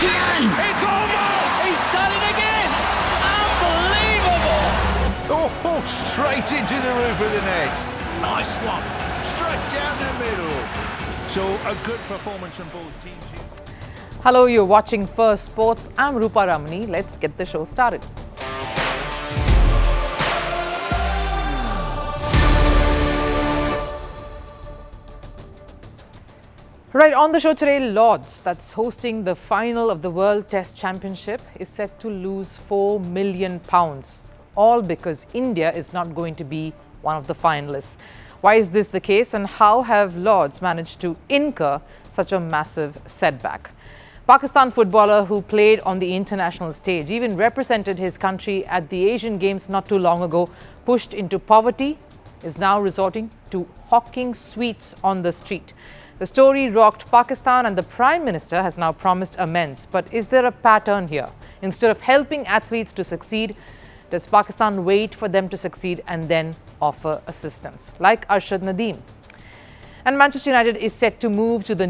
can! It's over! He's done it again! Unbelievable! Oh, straight into the roof of the net. Nice one. Straight down the middle. So a good performance from both teams here. Hello, you're watching Firstpost. I'm Rupha Ramani. Let's get the show started. Right, on the show today, Lords, that's hosting the final of the World Test Championship, is set to lose £4 million, all because India is not going to be one of the finalists. Why is this the case, and how have Lords managed to incur such a massive setback? Pakistan footballer who played on the international stage, even represented his country at the Asian Games not too long ago, pushed into poverty, is now resorting to hawking sweets on the street. The story rocked Pakistan, and the Prime Minister has now promised amends. But is there a pattern here? Instead of helping athletes to succeed, does Pakistan wait for them to succeed and then offer assistance, like Arshad Nadeem? And Manchester United is set to move to the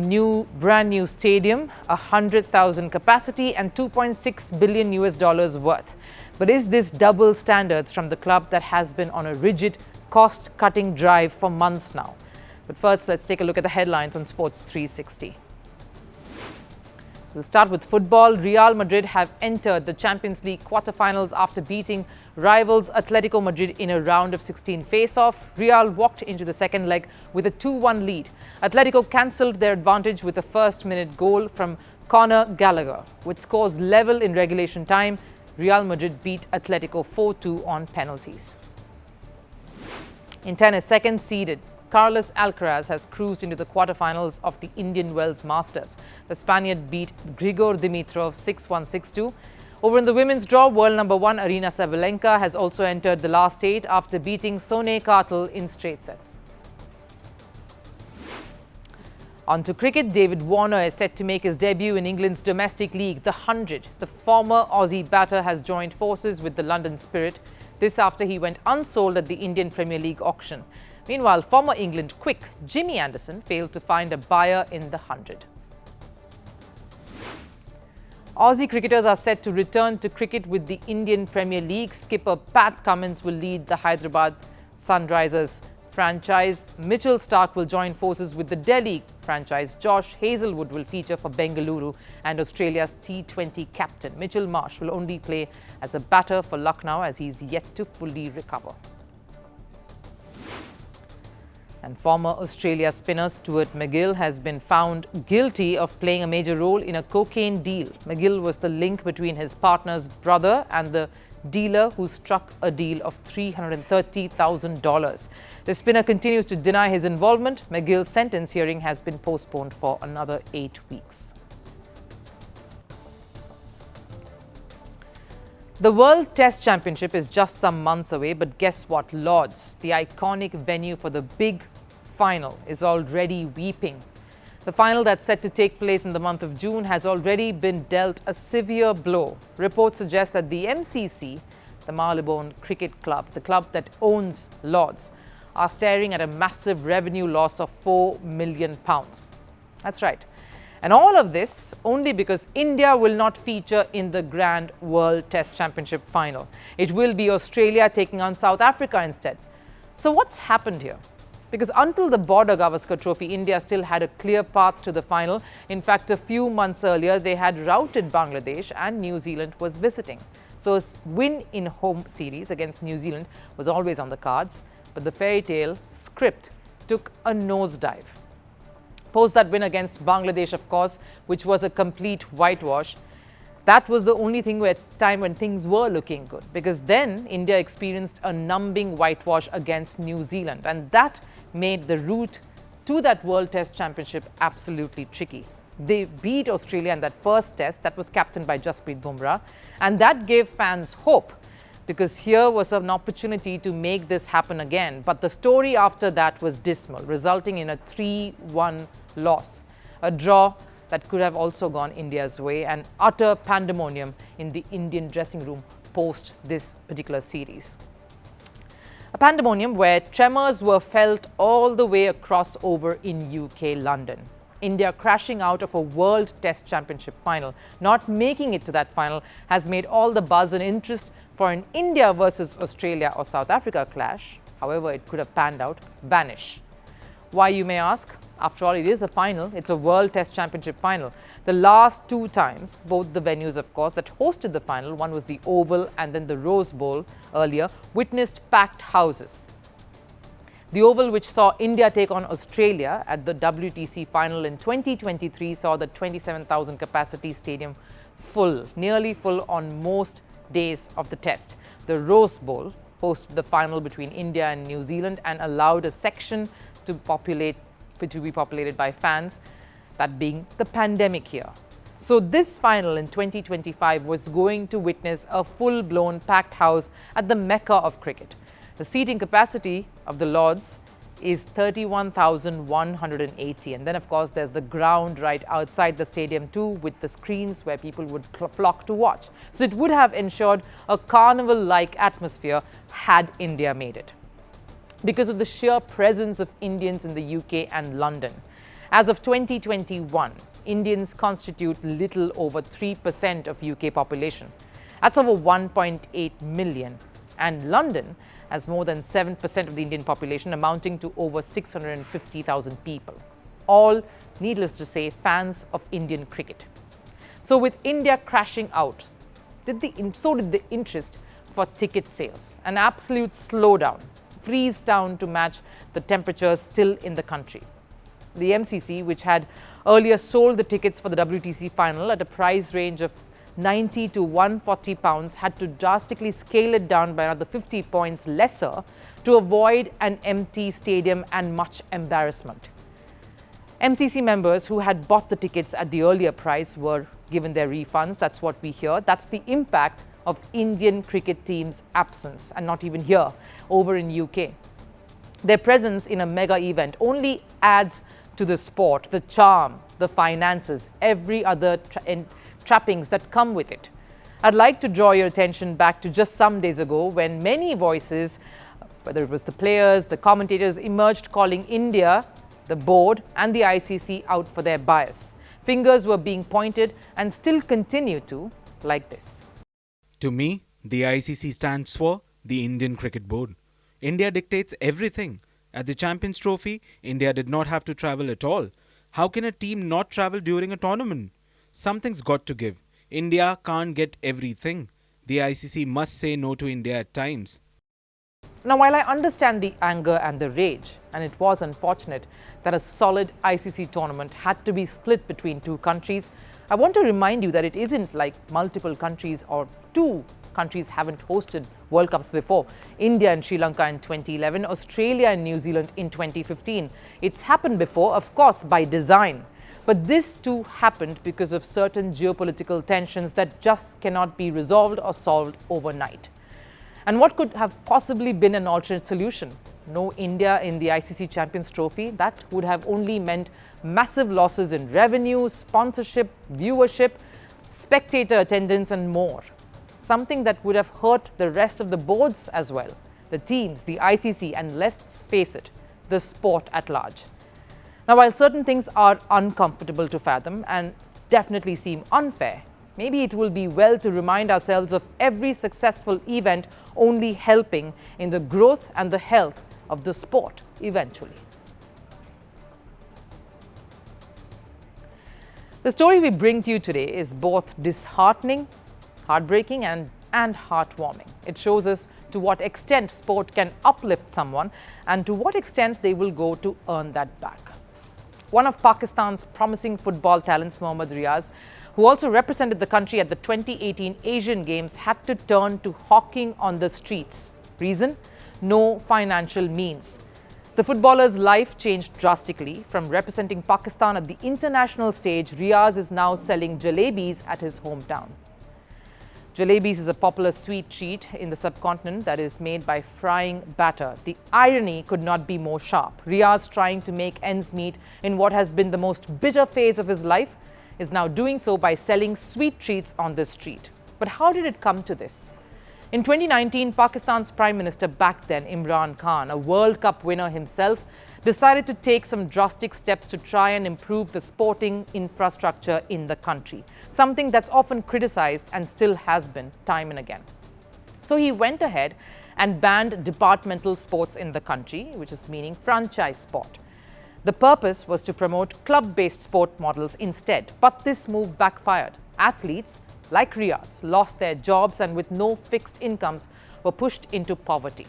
brand new stadium, 100,000 capacity and $2.6 billion worth. But is this double standards from the club that has been on a rigid cost-cutting drive for months now? But first, let's take a look at the headlines on Sports 360. We'll start with football. Real Madrid have entered the Champions League quarterfinals after beating rivals Atletico Madrid in a round of 16 face-off. Real walked into the second leg with a 2-1 lead. Atletico cancelled their advantage with a first-minute goal from Conor Gallagher. With scores level in regulation time, Real Madrid beat Atletico 4-2 on penalties. In tennis, second-seeded Carlos Alcaraz has cruised into the quarterfinals of the Indian Wells Masters. The Spaniard beat Grigor Dimitrov 6-1, 6-2. Over in the women's draw, world number 1 Aryna Sabalenka has also entered the last 8 after beating Sone Kartal in straight sets. On to cricket, David Warner is set to make his debut in England's domestic league, the 100. The former Aussie batter has joined forces with the London Spirit. This after he went unsold at the Indian Premier League auction. Meanwhile, former England quick Jimmy Anderson failed to find a buyer in the 100. Aussie cricketers are set to return to cricket with the Indian Premier League. Skipper Pat Cummins will lead the Hyderabad Sunrisers franchise. Mitchell Starc will join forces with the Delhi franchise. Josh Hazlewood will feature for Bengaluru, and Australia's T20 captain Mitchell Marsh will only play as a batter for Lucknow as he's yet to fully recover. And former Australia spinner Stuart MacGill has been found guilty of playing a major role in a cocaine deal. MacGill was the link between his partner's brother and the dealer who struck a deal of $330,000. The spinner continues to deny his involvement. MacGill's sentence hearing has been postponed for another 8 weeks. The World Test Championship is just some months away, but guess what? Lords, the iconic venue for the big final, is already weeping. The final that's set to take place in the month of June has already been dealt a severe blow. Reports suggest that the MCC, the Marylebone Cricket Club, the club that owns Lords, are staring at a massive revenue loss of £4 million. That's right. And all of this only because India will not feature in the Grand World Test Championship final. It will be Australia taking on South Africa instead. So what's happened here? Because until the Border Gavaskar Trophy, India still had a clear path to the final. In fact, a few months earlier, they had routed Bangladesh and New Zealand was visiting. So a win in home series against New Zealand was always on the cards. But the fairy tale script took a nosedive. Post that win against Bangladesh, of course, which was a complete whitewash, that was the only time when things were looking good, because then India experienced a numbing whitewash against New Zealand, and that made the route to that World Test Championship absolutely tricky. They beat Australia in that first test that was captained by Jasprit Bumrah, and that gave fans hope, because here was an opportunity to make this happen again. But the story after that was dismal, resulting in a 3-1 loss, a draw that could have also gone India's way, and utter pandemonium in the Indian dressing room post this particular series. A pandemonium where tremors were felt all the way across over in UK London. India crashing out of a World Test Championship final, not making it to that final, has made all the buzz and interest for an India versus Australia or South Africa clash, however it could have panned out, vanish. Why, you may ask? After all, it is a final. It's a World Test Championship final. The last two times, both the venues, of course, that hosted the final, one was the Oval and then the Rose Bowl earlier, witnessed packed houses. The Oval, which saw India take on Australia at the WTC final in 2023, saw the 27,000 capacity stadium full, nearly full on most days of the test. The Rose Bowl hosted the final between India and New Zealand and allowed a section to be populated by fans, that being the pandemic year. So this final in 2025 was going to witness a full-blown packed house at the Mecca of cricket. The seating capacity of the Lords is 31,180, and then of course there's the ground right outside the stadium too, with the screens where people would flock to watch. So it would have ensured a carnival-like atmosphere had India made it, because of the sheer presence of Indians in the UK and London. As of 2021, Indians constitute little over 3% of UK population. That's over 1.8 million. And London has more than 7% of the Indian population, amounting to over 650,000 people. All, needless to say, fans of Indian cricket. So with India crashing out, so did the interest for ticket sales. An absolute slowdown, freeze down to match the temperatures still in the country. The MCC, which had earlier sold the tickets for the WTC final at a price range of 90 to 140 pounds, had to drastically scale it down by another 50 points lesser to avoid an empty stadium and much embarrassment. MCC members who had bought the tickets at the earlier price were given their refunds. That's what we hear. That's the impact of Indian cricket team's absence, and not even here, over in UK. Their presence in a mega event only adds to the sport, the charm, the finances, every other trappings that come with it. I'd like to draw your attention back to just some days ago when many voices, whether it was the players, the commentators, emerged calling India, the board and the ICC out for their bias. Fingers were being pointed and still continue to, like this. To me, the ICC stands for the Indian Cricket Board. India dictates everything. At the Champions Trophy, India did not have to travel at all. How can a team not travel during a tournament? Something's got to give. India can't get everything. The ICC must say no to India at times. Now, while I understand the anger and the rage, and it was unfortunate that a solid ICC tournament had to be split between two countries, I want to remind you that it isn't like multiple countries or two countries haven't hosted World Cups before. India and Sri Lanka in 2011, Australia and New Zealand in 2015. It's happened before, of course, by design. But this too happened because of certain geopolitical tensions that just cannot be resolved or solved overnight. And what could have possibly been an alternate solution? No India in the ICC Champions Trophy? That would have only meant massive losses in revenue, sponsorship, viewership, spectator attendance and more. Something that would have hurt the rest of the boards as well, the teams, the ICC, and let's face it, the sport at large. Now, while certain things are uncomfortable to fathom and definitely seem unfair, maybe it will be well to remind ourselves of every successful event only helping in the growth and the health of the sport eventually. The story we bring to you today is both disheartening, heartbreaking and heartwarming. It shows us to what extent sport can uplift someone and to what extent they will go to earn that back. One of Pakistan's promising football talents, Muhammad Riaz, who also represented the country at the 2018 Asian Games, had to turn to hawking on the streets. Reason? No financial means. The footballer's life changed drastically. From representing Pakistan at the international stage, Riaz is now selling jalebis at his hometown. Jalebis is a popular sweet treat in the subcontinent that is made by frying batter. The irony could not be more sharp. Riaz, trying to make ends meet in what has been the most bitter phase of his life, is now doing so by selling sweet treats on the street. But how did it come to this? In 2019, Pakistan's Prime Minister back then, Imran Khan, a World Cup winner himself, decided to take some drastic steps to try and improve the sporting infrastructure in the country, something that's often criticized and still has been time and again. So he went ahead and banned departmental sports in the country, which is meaning franchise sport. The purpose was to promote club-based sport models instead, but this move backfired. Athletes like Riaz lost their jobs and with no fixed incomes were pushed into poverty.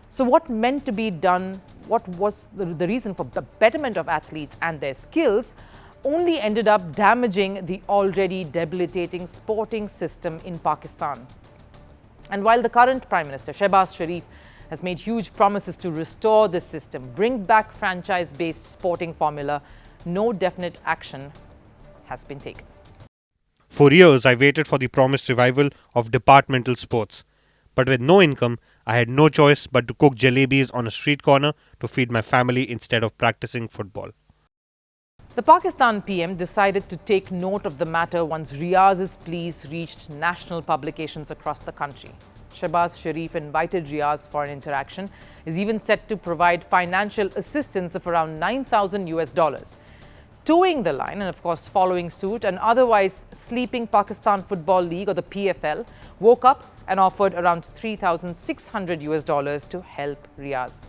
So what meant to be done, what was the reason for the betterment of athletes and their skills, only ended up damaging the already debilitating sporting system in Pakistan. And while the current Prime Minister, Shehbaz Sharif, has made huge promises to restore this system, bring back franchise-based sporting formula, no definite action has been taken. For years, I waited for the promised revival of departmental sports. But with no income, I had no choice but to cook jalebis on a street corner to feed my family instead of practicing football. The Pakistan PM decided to take note of the matter once Riaz's pleas reached national publications across the country. Shehbaz Sharif invited Riaz for an interaction, is even set to provide financial assistance of around $9,000. Towing the line and of course following suit, an otherwise sleeping Pakistan Football League, or the PFL, woke up and offered around $3,600 to help Riaz.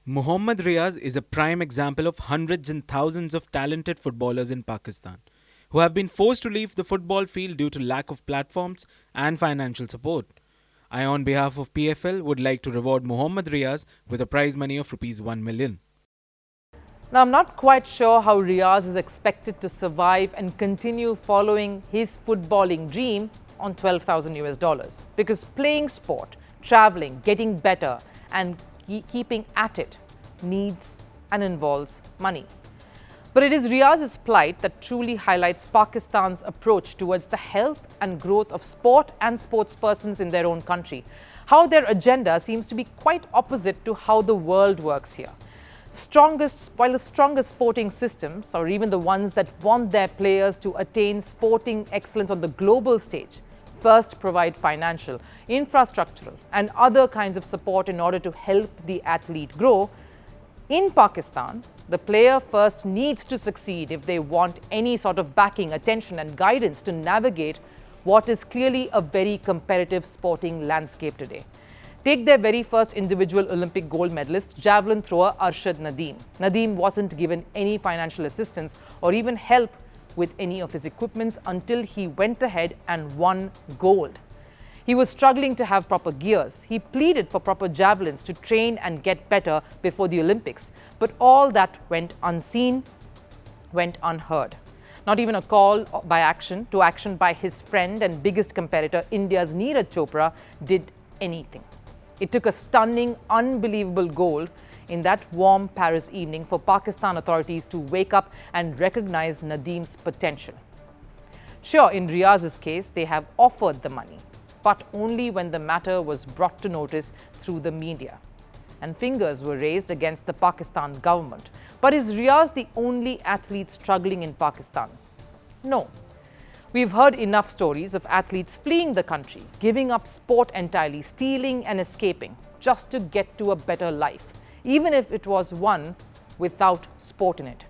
Muhammad Riaz is a prime example of hundreds and thousands of talented footballers in Pakistan who have been forced to leave the football field due to lack of platforms and financial support. I, on behalf of PFL, would like to reward Muhammad Riaz with a prize money of Rs 1 million. Now, I'm not quite sure how Riaz is expected to survive and continue following his footballing dream on $12,000 because playing sport, traveling, getting better and keeping at it needs and involves money. But it is Riaz's plight that truly highlights Pakistan's approach towards the health and growth of sport and sportspersons in their own country. How their agenda seems to be quite opposite to how the world works here. While the strongest sporting systems, or even the ones that want their players to attain sporting excellence on the global stage, first provide financial, infrastructural and other kinds of support in order to help the athlete grow, in Pakistan, the player first needs to succeed if they want any sort of backing, attention and guidance to navigate what is clearly a very competitive sporting landscape today. Take their very first individual Olympic gold medalist, javelin thrower Arshad Nadeem. Nadeem wasn't given any financial assistance or even help with any of his equipments until he went ahead and won gold. He was struggling to have proper gears. He pleaded for proper javelins to train and get better before the Olympics. But all that went unseen, went unheard. Not even a call to action by his friend and biggest competitor, India's Neeraj Chopra, did anything. It took a stunning, unbelievable gold in that warm Paris evening for Pakistan authorities to wake up and recognize Nadeem's potential. Sure, in Riaz's case, they have offered the money, but only when the matter was brought to notice through the media. And fingers were raised against the Pakistan government. But is Riaz the only athlete struggling in Pakistan? No. We've heard enough stories of athletes fleeing the country, giving up sport entirely, stealing and escaping just to get to a better life, even if it was one without sport in it.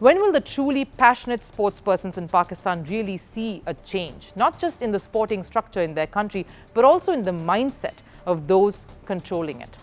When will the truly passionate sportspersons in Pakistan really see a change, not just in the sporting structure in their country, but also in the mindset of those controlling it?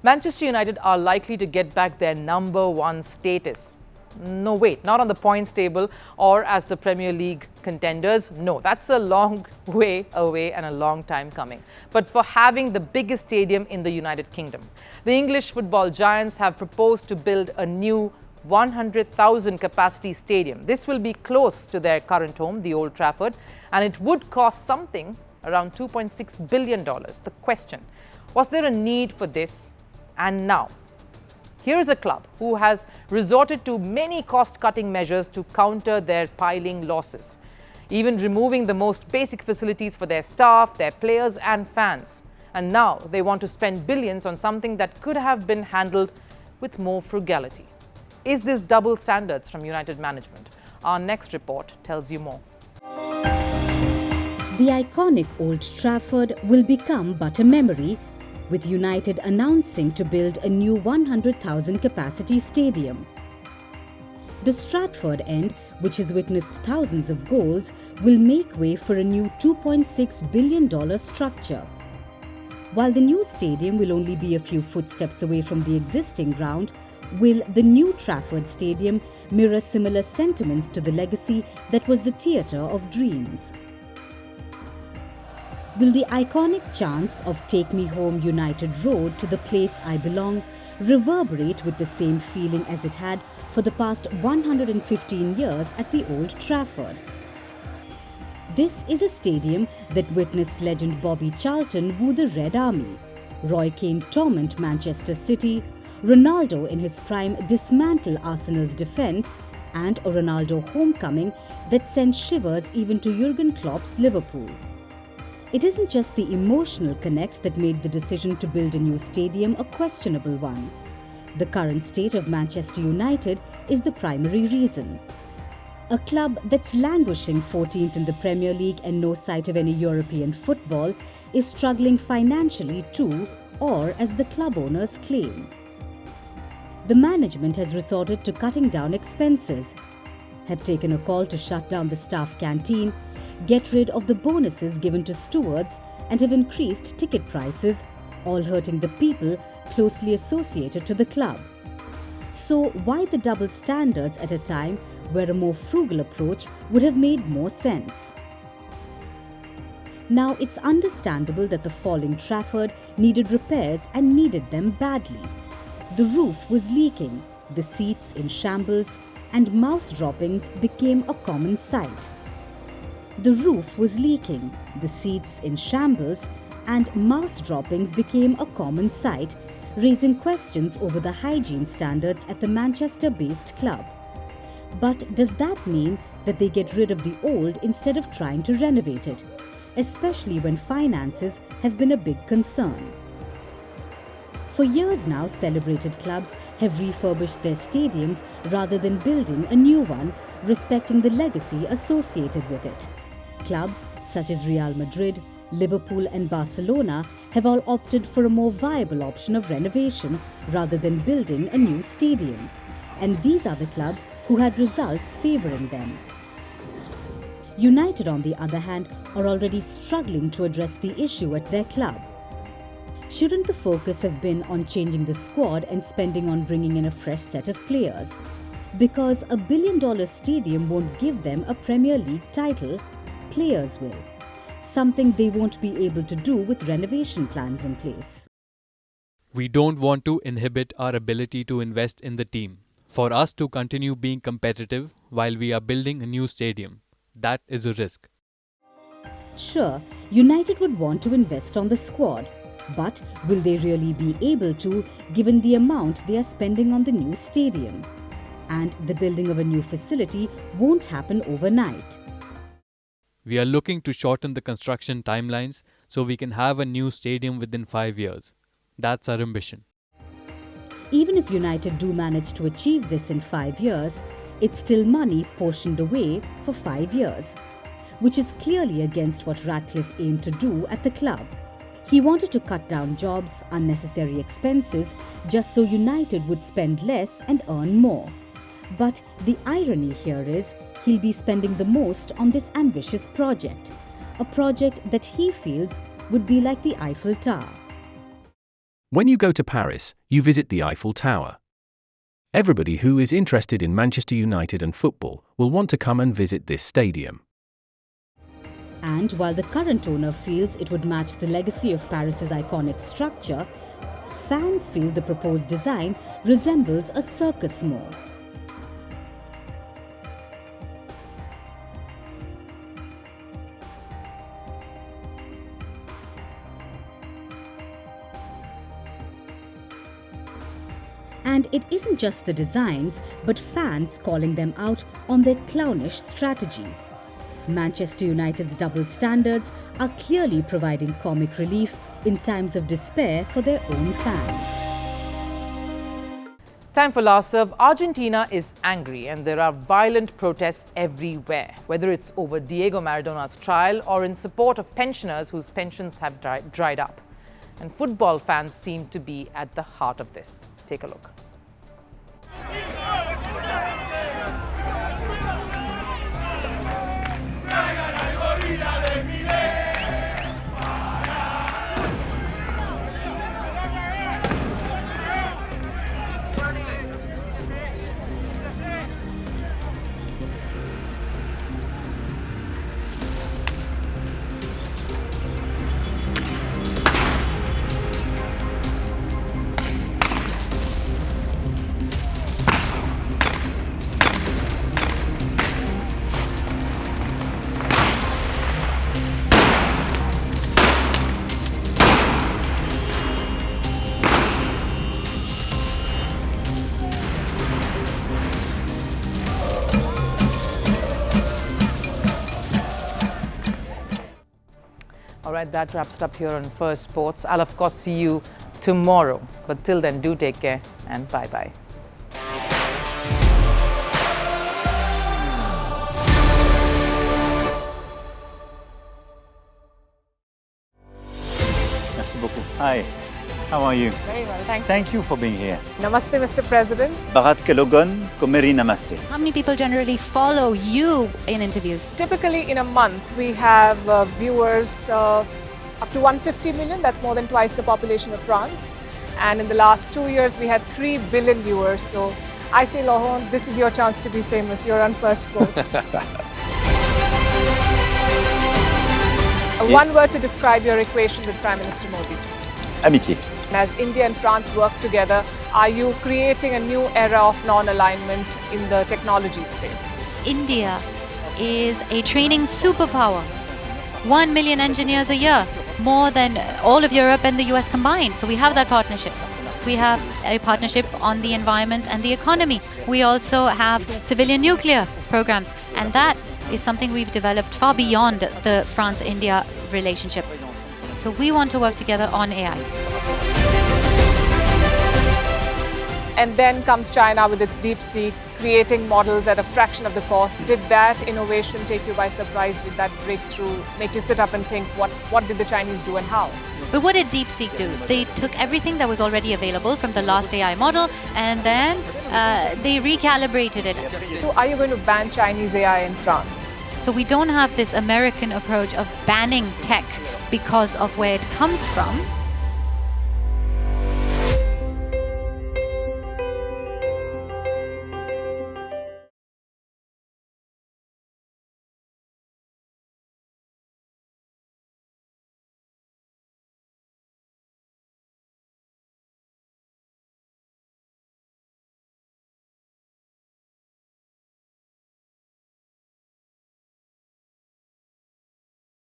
Manchester United are likely to get back their #1 status. No, wait, not on the points table or as the Premier League contenders. No, that's a long way away and a long time coming. But for having the biggest stadium in the United Kingdom. The English football giants have proposed to build a new 100,000 capacity stadium. This will be close to their current home, the Old Trafford, and it would cost something around $2.6 billion. The question, was there a need for this? And now, here is a club who has resorted to many cost-cutting measures to counter their piling losses, even removing the most basic facilities for their staff, their players and fans. And now they want to spend billions on something that could have been handled with more frugality. Is this double standards from United management? Our next report tells you more. The iconic Old Trafford will become but a memory, with United announcing to build a new 100,000 capacity stadium. The Stratford end, which has witnessed thousands of goals, will make way for a new $2.6 billion structure. While the new stadium will only be a few footsteps away from the existing ground, will the new Trafford Stadium mirror similar sentiments to the legacy that was the theatre of dreams? Will the iconic chants of "Take Me Home United Road to the Place I Belong" reverberate with the same feeling as it had for the past 115 years at the Old Trafford? This is a stadium that witnessed legend Bobby Charlton woo the Red Army, Roy Keane torment Manchester City, Ronaldo in his prime dismantle Arsenal's defence, and a Ronaldo homecoming that sent shivers even to Jurgen Klopp's Liverpool. It isn't just the emotional connect that made the decision to build a new stadium a questionable one. The current state of Manchester United is the primary reason. A club that's languishing 14th in the Premier League and no sight of any European football is struggling financially too, or as the club owners claim. The management has resorted to cutting down expenses, have taken a call to shut down the staff canteen, get rid of the bonuses given to stewards, and have increased ticket prices, all hurting the people closely associated to the club. So why the double standards at a time where a more frugal approach would have made more sense? Now, it's understandable that the falling Trafford needed repairs and needed them badly. The roof was leaking, the seats in shambles, and mouse droppings became a common sight. The roof was leaking, the seats in shambles, and mouse droppings became a common sight, raising questions over the hygiene standards at the Manchester-based club. But does that mean that they get rid of the old instead of trying to renovate it, especially when finances have been a big concern? For years now, celebrated clubs have refurbished their stadiums rather than building a new one, respecting the legacy associated with it. Clubs such as Real Madrid, Liverpool and Barcelona have all opted for a more viable option of renovation rather than building a new stadium. And these are the clubs who had results favouring them. United, on the other hand, are already struggling to address the issue at their club. Shouldn't the focus have been on changing the squad and spending on bringing in a fresh set of players? Because a $1 billion stadium won't give them a Premier League title, players will. Something they won't be able to do with renovation plans in place. We don't want to inhibit our ability to invest in the team. For us to continue being competitive while we are building a new stadium, that is a risk. Sure, United would want to invest on the squad, but will they really be able to, given the amount they are spending on the new stadium? And the building of a new facility won't happen overnight. We are looking to shorten the construction timelines so we can have a new stadium within 5 years. That's our ambition. Even if United do manage to achieve this in 5 years, it's still money portioned away for 5 years, which is clearly against what Ratcliffe aimed to do at the club. He wanted to cut down jobs, unnecessary expenses, just so United would spend less and earn more. But the irony here is he'll be spending the most on this ambitious project, a project that he feels would be like the Eiffel Tower. When you go to Paris, you visit the Eiffel Tower. Everybody who is interested in Manchester United and football will want to come and visit this stadium. And while the current owner feels it would match the legacy of Paris's iconic structure, fans feel the proposed design resembles a circus more. And it isn't just the designs, but fans calling them out on their clownish strategy. Manchester United's double standards are clearly providing comic relief in times of despair for their own fans. Time for last serve. Argentina is angry and there are violent protests everywhere, whether it's over Diego Maradona's trial or in support of pensioners whose pensions have dried up. And football fans seem to be at the heart of this. Take a look. All right, that wraps it up here on First Sports. I'll of course see you tomorrow. But till then, do take care and bye-bye. Merci beaucoup. Hi, how are you? Very well, thank you. Thank you for being here. Namaste, Mr. President. Bharat Kelogan, Komeri Namaste. How many people generally follow you in interviews? Typically in a month, we have viewers up to 150 million. That's more than twice the population of France. And in the last 2 years, we had 3 billion viewers. So I say, Lohon, this is your chance to be famous. You're on Firstpost. One word to describe your equation with Prime Minister Modi. Amitié. As India and France work together, are you creating a new era of non-alignment in the technology space? India is a training superpower. 1 million engineers a year, more than all of Europe and the US combined. So we have that partnership. We have a partnership on the environment and the economy. We also have civilian nuclear programs. And that is something we've developed far beyond the France-India relationship. So we want to work together on AI. And then comes China with its DeepSeek, creating models at a fraction of the cost. Did that innovation take you by surprise? Did that breakthrough make you sit up and think, what did the Chinese do and how? But what did DeepSeek do? They took everything that was already available from the last AI model and then they recalibrated it. So are you going to ban Chinese AI in France? So we don't have this American approach of banning tech because of where it comes from.